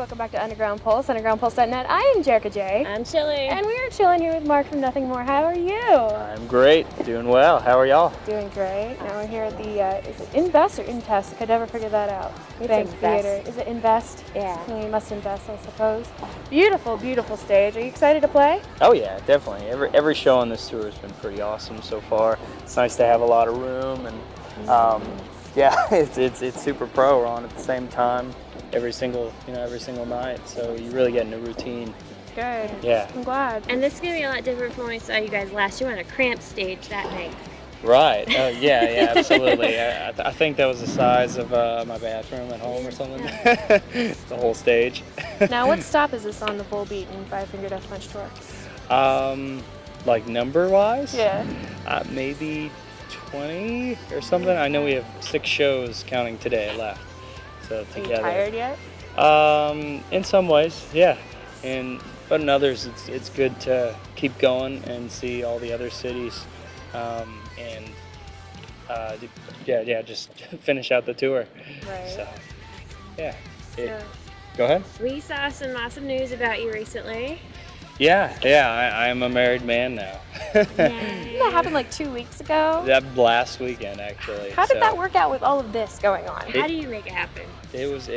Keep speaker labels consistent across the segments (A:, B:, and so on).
A: welcome back to Underground Pulse, undergroundpulse.net. I am Jerica J.
B: I'm Chili.
A: And we are chilling here with Mark from Nothing More. How are you?
C: I'm great, doing well. How are y'all?
A: Doing great. Now we're here at the, is it Invest or Intest? I could never figure that out.
B: It's
A: Bank
B: Invest.
A: Theater. Is it Invest?
B: Yeah.
A: Well, you must invest, I suppose. Beautiful, beautiful stage. Are you excited to play?
C: Oh yeah, definitely. Every show on this tour has been pretty awesome so far. It's nice to have a lot of room, and yeah, it's super pro. We're on at the same time every single night, so you really get in a routine.
A: Good.
C: Yeah.
A: I'm glad.
B: And this is going to be a lot different from when we saw you guys last year on a cramped stage that night.
C: Right. Yeah, absolutely. I think that was the size of my bathroom at home or something. The whole stage.
A: Now, what stop is this on the Full Beat and Five Finger Death Punch tour?
C: Like number-wise?
A: Yeah.
C: Maybe 20 or something. I know we have 6 shows counting today left. So
A: Are
C: together.
A: you tired yet?
C: In some ways, yeah. But in others, it's good to keep going and see all the other cities, just finish out the tour.
A: Right.
C: So, yeah.
A: Yeah.
C: Go ahead.
B: We saw some awesome news about you recently.
C: Yeah. I am a married man now.
A: Didn't that happen like 2 weeks ago?
C: That last weekend, actually.
A: How did
C: So
A: that work out with all of this going on?
B: How do you make it happen?
C: there was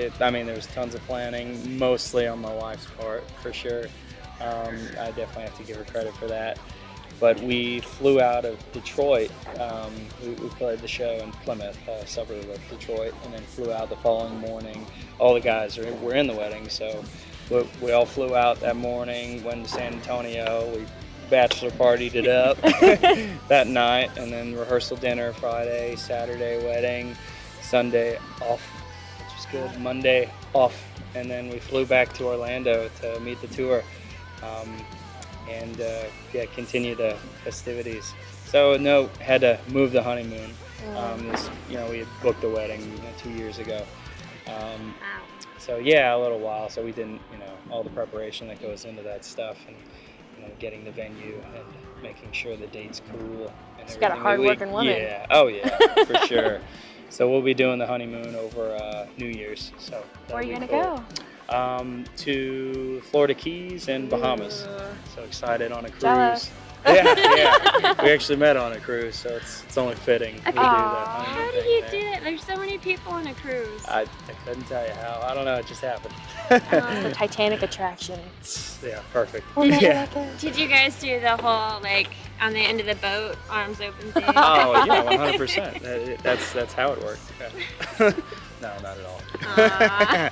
C: tons of planning, mostly on my wife's part, for sure. I definitely have to give her credit for that. But we flew out of Detroit. We played the show in Plymouth, a suburb of Detroit, and then flew out the following morning. All the guys were in the wedding, so we all flew out that morning, went to San Antonio. We bachelor partied it up that night, and then rehearsal dinner Friday, Saturday wedding, Sunday off, which was good, Monday off, and then we flew back to Orlando to meet the tour. And continue the festivities. So no, had to move the honeymoon. We had booked the wedding 2 years ago.
B: Wow.
C: So yeah, a little while. So we didn't, all the preparation that goes into that stuff, and getting the venue and making sure the date's cool. And
A: She's got a hard-working woman.
C: Yeah. Oh yeah, for sure. So we'll be doing the honeymoon over New Year's. So
A: Where are you
C: that'll
A: gonna
C: be
A: go?
C: To Florida Keys and Bahamas. So excited on a cruise.
A: Jealous.
C: Yeah. We actually met on a cruise, so it's only fitting we do that
A: Aw.
C: honeymoon
B: How do
C: thing
B: you
C: there.
B: do it? There's so many people on a cruise.
C: I couldn't tell you how. I don't know. It just happened.
A: It's the Titanic attraction.
C: Yeah, perfect.
A: Well, no,
C: Yeah.
A: like it.
B: Did you guys do the whole, on the end of the boat, arms open thing?
C: Oh yeah, 100%. That's how it worked. Yeah. No, not at all.
B: Aw.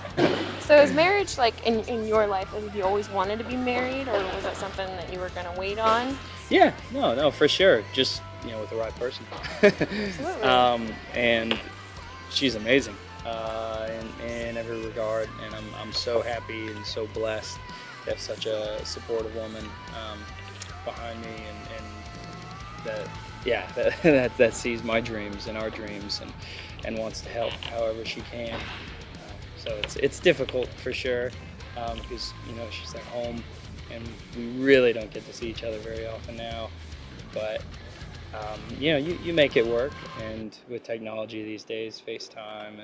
A: So is marriage in your life? Have you always wanted to be married, or was that something that you were gonna wait on?
C: Yeah, no, for sure. Just with the right person.
A: Absolutely.
C: And she's amazing in every regard, and I'm so happy and so blessed to have such a supportive woman behind me, and that sees my dreams and our dreams, and wants to help however she can. So it's difficult for sure, because she's at home, and we really don't get to see each other very often now. But you make it work, and with technology these days, FaceTime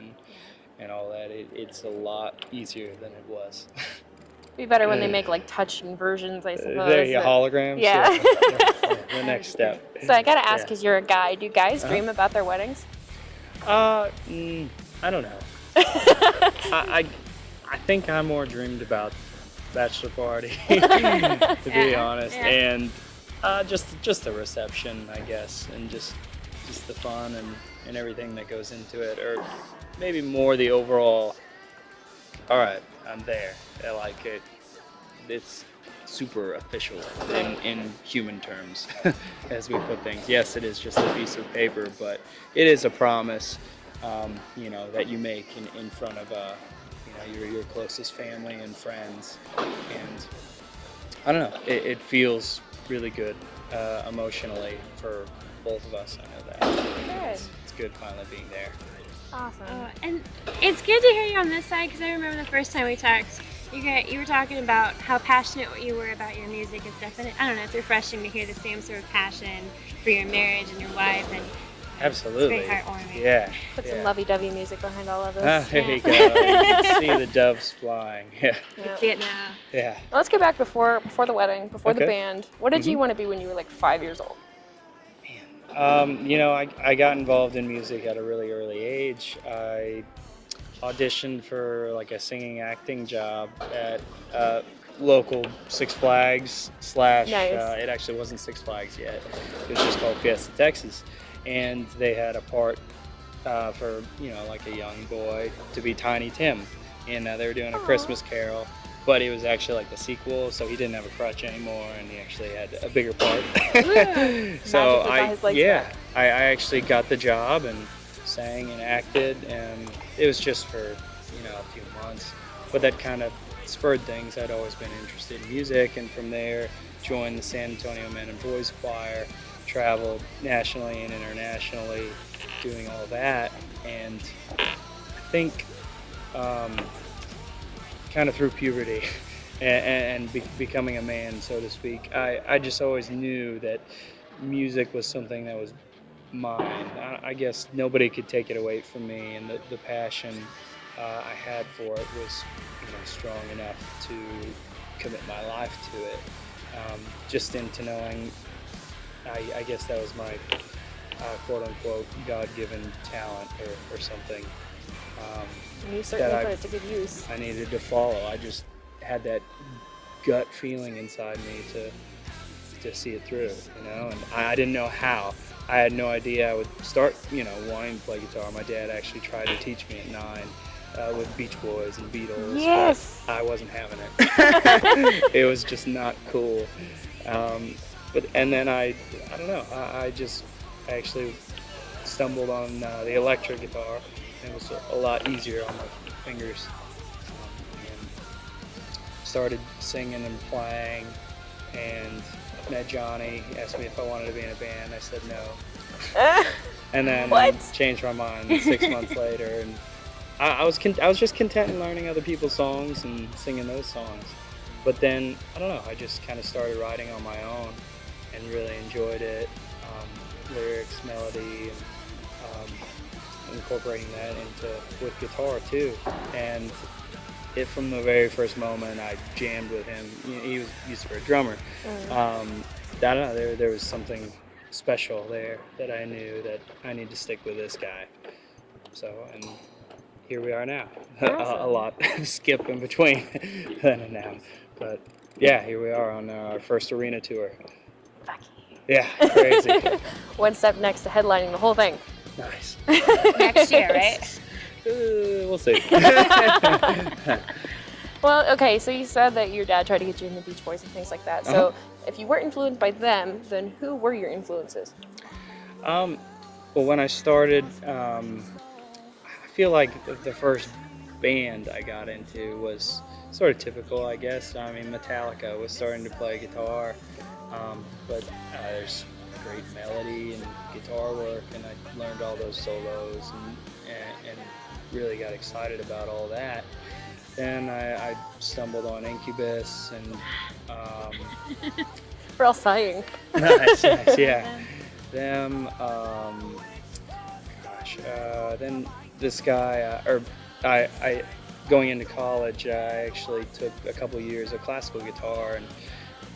C: and all that, it's a lot easier than it was.
A: Be better when they make touching versions, I suppose.
C: There you holograms.
A: Yeah.
C: The next step.
A: So I gotta ask,
C: Yeah.
A: because you're a guy, do guys dream about their weddings?
C: I don't know. I think I more dreamed about bachelor party, to be honest,
B: yeah.
C: and just the reception, I guess, and just the fun and everything that goes into it, or maybe more the overall. All right, I'm there. I like it. It's super official in human terms, as we put things. Yes, it is just a piece of paper, but it is a promise. That you make in front of your closest family and friends, and I don't know, it feels really good emotionally for both of us. I know that.
A: Good.
C: It's good finally being there.
A: Awesome.
B: And it's good to hear you on this side, because I remember the first time we talked, you were talking about how passionate you were about your music and stuff, and I don't know, it's refreshing to hear the same sort of passion for your marriage and your wife, and
C: Absolutely.
B: It's very heartwarming.
C: Yeah.
A: Put some
C: yeah.
A: lovey-dovey music behind all of this.
C: Ah, there you go. You can see the doves flying. Yeah.
B: You
A: Yeah.
B: can see it now.
C: Yeah.
A: Well, let's get back before the wedding, before the
C: Okay.
A: band. What did you
C: Mhm.
A: want to be when you were like 5 years old?
C: I got involved in music at a really early age. I auditioned for like a singing acting job at local Six Flags slash.
A: Nice.
C: It actually wasn't Six Flags yet. It was just called Fiesta Texas, and they had a part for like a young boy to be Tiny Tim, and they were doing a
A: Aw.
C: Christmas Carol. But it was actually like the sequel, so he didn't have a crutch anymore, and he actually had a bigger part. So
A: Magically got his legs back.
C: I actually got the job and sang and acted, and it was just for a few months. But that kind of spurred things. I'd always been interested in music, and from there joined the San Antonio Men and Boys Choir, traveled nationally and internationally, doing all that, and I think. Kind of through puberty and becoming a man, so to speak, I just always knew that music was something that was mine. I guess nobody could take it away from me, and the passion I had for it was strong enough to commit my life to it. Just into knowing, I guess that was my quote-unquote God-given talent or something.
A: And you certainly
C: that
A: put it to good use.
C: I needed to follow. I just had that gut feeling inside me to see it through, and I didn't know how. I had no idea I would start, wanting to play guitar. My dad actually tried to teach me at 9 with Beach Boys and Beatles.
A: Yes!
C: But I wasn't having it. It was just not cool. And then I don't know. I actually stumbled on the electric guitar. It was a lot easier on my fingers, and started singing and playing, and met Johnny. He asked me if I wanted to be in a band. I said no, and then
A: What?
C: changed my mind 6 months later. And I was just content in learning other people's songs and singing those songs. But then I don't know. I just kind of started writing on my own and really enjoyed it. Lyrics, melody, and incorporating that with guitar too. And from the very first moment I jammed with him. He was used for a drummer. I don't know, there was something special there that I knew that I need to stick with this guy. So, and here we are now.
A: Awesome.
C: A lot skip in between then and now. But yeah, here we are on our first arena tour.
A: Fuck.
C: Yeah, crazy.
A: One step next to headlining the whole thing.
C: Nice.
B: Next year, right?
C: We'll see.
A: Well, okay, so you said that your dad tried to get you into Beach Boys and things like that. So if you were influenced by them, then who were your influences?
C: Well, when I started, I feel like the first band I got into was sort of typical, I guess. I mean, Metallica was starting to play guitar, but there's great melody and guitar work, and I learned all those solos and really got excited about all that. Then I stumbled on Incubus and
A: We're all sighing.
C: nice, yeah. Them, then this guy, I going into college, I actually took a couple years of classical guitar and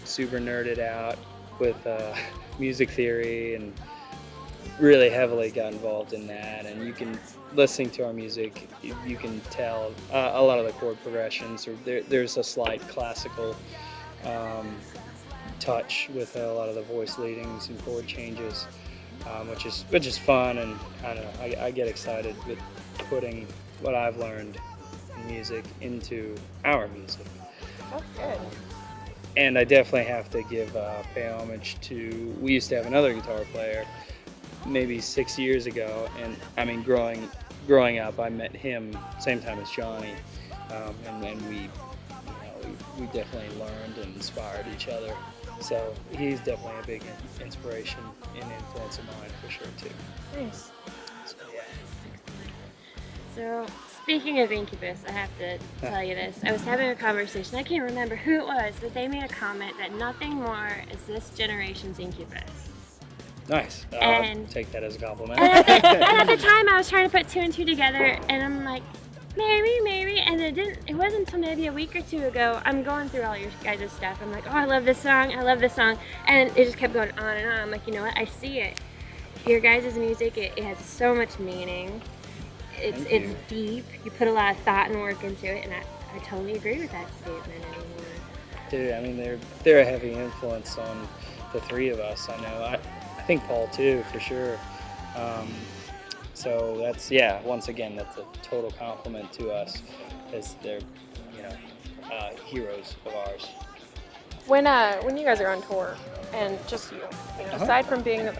C: super nerded out with music theory and really heavily got involved in that. And you can, listening to our music, you can tell a lot of the chord progressions, or there's a slight classical touch with a lot of the voice leadings and chord changes, which is fun. And I don't know, I get excited with putting what I've learned in music into our music.
A: That's good.
C: And I definitely have to pay homage to, we used to have another guitar player maybe 6 years ago, and I mean, growing up, I met him same time as Johnny, and we definitely learned and inspired each other. So he's definitely a big inspiration and influence of mine for sure too.
A: Nice.
C: So yeah.
B: So, speaking of Incubus, I have to tell you this. I was having a conversation, I can't remember who it was, but they made a comment that nothing more is this generation's Incubus.
C: Nice.
B: And-
C: I'll take that as a compliment.
B: And at the time, I was trying to put two and two together, and I'm like, Mary, and it wasn't until maybe a week or two ago, I'm going through all your guys' stuff. I'm like, oh, I love this song, and it just kept going on and on. I'm like, you know what, I see it. Your guys' music, it has so much meaning. It's deep. You put a lot of thought and work into it, and I totally agree with that statement anymore.
C: Dude, I mean, they're a heavy influence on the three of us. I know. I think Paul too, for sure. So that's, once again, that's a total compliment to us, as they're, heroes of ours.
A: When you guys are on tour, and just you, aside from being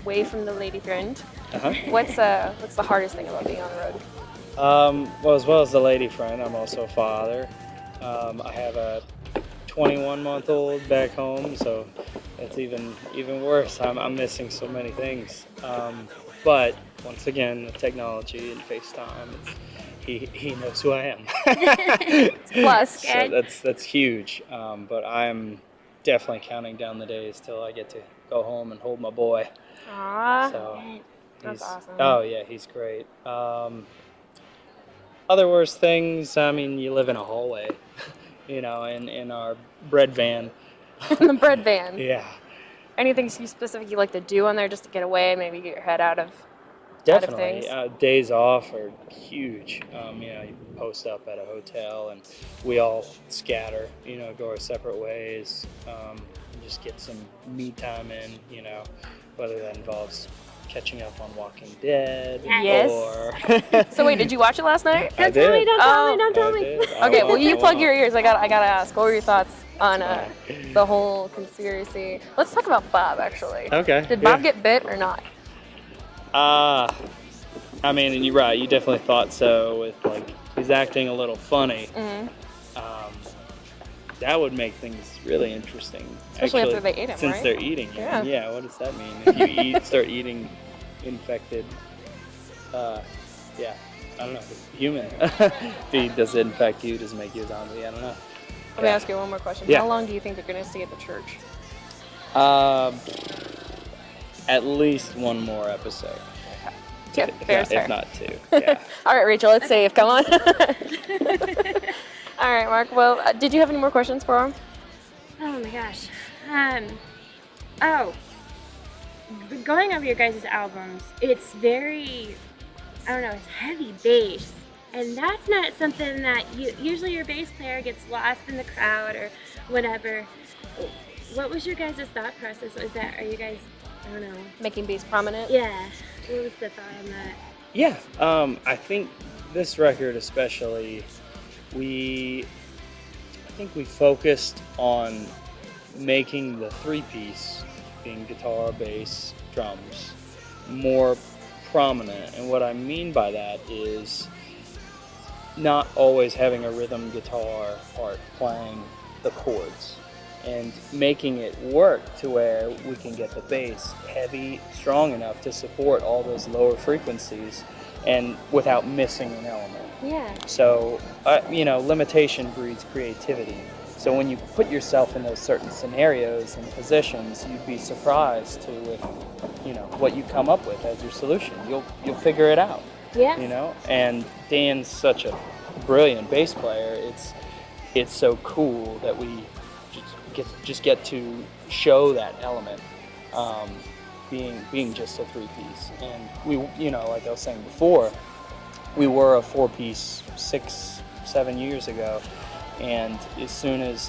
A: away from the lady friend, what's the hardest thing about being on the road?
C: Well, as well as the lady friend, I'm also a father. I have a 21-month-old back home, so it's even worse. I'm missing so many things. But once again, the technology and FaceTime, he knows who I am.
A: Plus,
C: so that's huge. But I'm definitely counting down the days till I get to go home and hold my boy.
A: Aww,
C: So
A: that's awesome.
C: Oh yeah, he's great. Other worst things, I mean, you live in a hallway, in our bread van.
A: In the bread van.
C: Yeah.
A: Anything you specifically like to do on there just to get away, maybe get your head out of
C: Definitely.
A: things?
C: Days off are huge. You post up at a hotel and we all scatter, go our separate ways, just get some me time in, whether that involves catching up on Walking Dead
A: Yes.
C: or...
A: So wait, did you watch it last night?
C: I did.
B: Don't tell me.
C: did.
A: Okay, well you plug
C: will.
A: your ears. I gotta ask. What were your thoughts on the whole conspiracy? Let's talk about Bob, actually.
C: Okay.
A: Did Bob get bit or not?
C: I mean, and you're right. You definitely thought so. With he's acting a little funny.
A: Mm-hmm.
C: That would make things really interesting.
A: Especially
C: actually,
A: after they ate him,
C: since
A: right?
C: they're eating him.
A: Yeah.
C: Yeah. What does that mean? If you start eating infected, I don't know, human. Does it infect you? Does it make you a zombie? I don't know.
A: Let me ask you one more question.
C: Yeah.
A: How long do you think they're gonna stay at the church?
C: At least one more episode.
A: Yeah,
C: If not two. Yeah.
A: All right, Rachel, let's save. Come on. All right, Mark. Well, did you have any more questions for him?
B: Oh my gosh. Going over your guys' albums, it's very, it's heavy bass. And that's not something that usually your bass player gets lost in the crowd or whatever. What was your guys' thought process? Are you guys, I don't know.
A: Making bass prominent?
B: Yeah. What was the thought on that?
C: Yeah, I think this record especially, I think we focused on making the three-piece, being guitar, bass, drums, more prominent. And what I mean by that is not always having a rhythm guitar part playing the chords, and making it work to where we can get the bass heavy, strong enough to support all those lower frequencies and without missing an element.
B: Yeah.
C: So, limitation breeds creativity. So when you put yourself in those certain scenarios and positions, you'd be surprised to what you come up with as your solution. You'll figure it out.
B: Yeah.
C: And Dan's such a brilliant bass player. It's so cool that we just get to show that element, being just a three-piece. And we, like I was saying before, we were a four-piece 6-7 years ago, and as soon as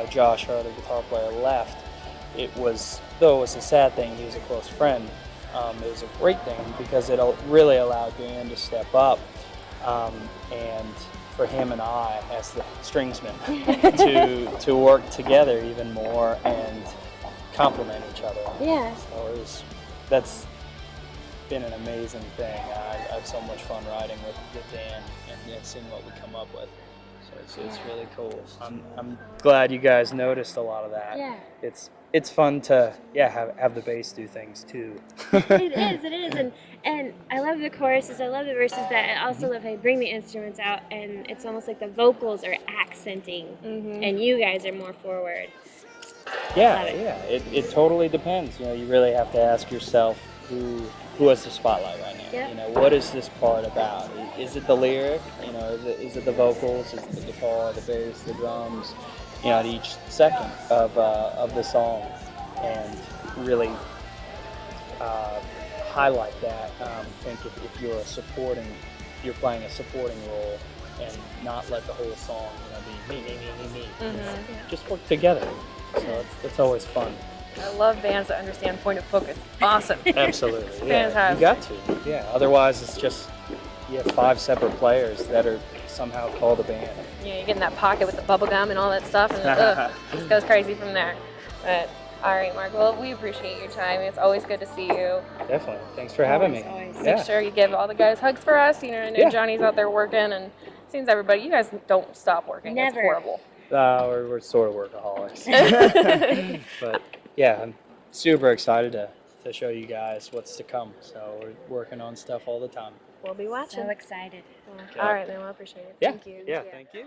C: Josh, our other guitar player, left, though it was a sad thing, he was a close friend, it was a great thing because it really allowed Dan to step up, and for him and I, as the stringsmen, to work together even more and complement each other.
B: Yeah.
C: So that's been an amazing thing. I have so much fun writing with Dan and seeing what we come up with. So it's really cool. I'm glad you guys noticed a lot of that.
B: Yeah.
C: It's fun to have the bass do things too.
B: It is, and I love the choruses, I love the verses, but I also love how you bring the instruments out, and it's almost like the vocals are accenting, and you guys are more forward.
C: Yeah,
B: Love it.
C: yeah. It totally depends. You know, you really have to ask yourself who has the spotlight right now.
B: Yeah.
C: You know, what is this part about? Is it the lyric? You know, is it the vocals? Is it the guitar, the bass, the drums? You know, at each second of the song, and really highlight that. I think if you're playing a supporting role, and not let the whole song, be me, me, me, me, me. You know, just work together. So it's always fun.
A: I love bands that understand point of focus. Awesome.
C: Absolutely. Yeah,
A: Fantastic.
C: you got to. Yeah. Otherwise, it's just you have 5 separate players that are somehow called a band.
A: Yeah, you get in that pocket with the bubble gum and all that stuff, and it just goes crazy from there. But all right, Mark. Well, we appreciate your time. It's always good to see you.
C: Definitely. Thanks for having me.
B: Always.
C: Yeah.
A: Make sure you give all the guys hugs for us. You know, I know
C: Yeah.
A: Johnny's out there working, and it seems everybody. You guys don't stop working.
B: Never.
A: It's horrible.
C: We're sort of workaholics. But yeah, I'm super excited to show you guys what's to come. So we're working on stuff all the time.
A: We'll be watching.
B: So excited.
A: All right, man. Well, I appreciate it.
C: Yeah.
A: Thank you.
C: Yeah. Thank you.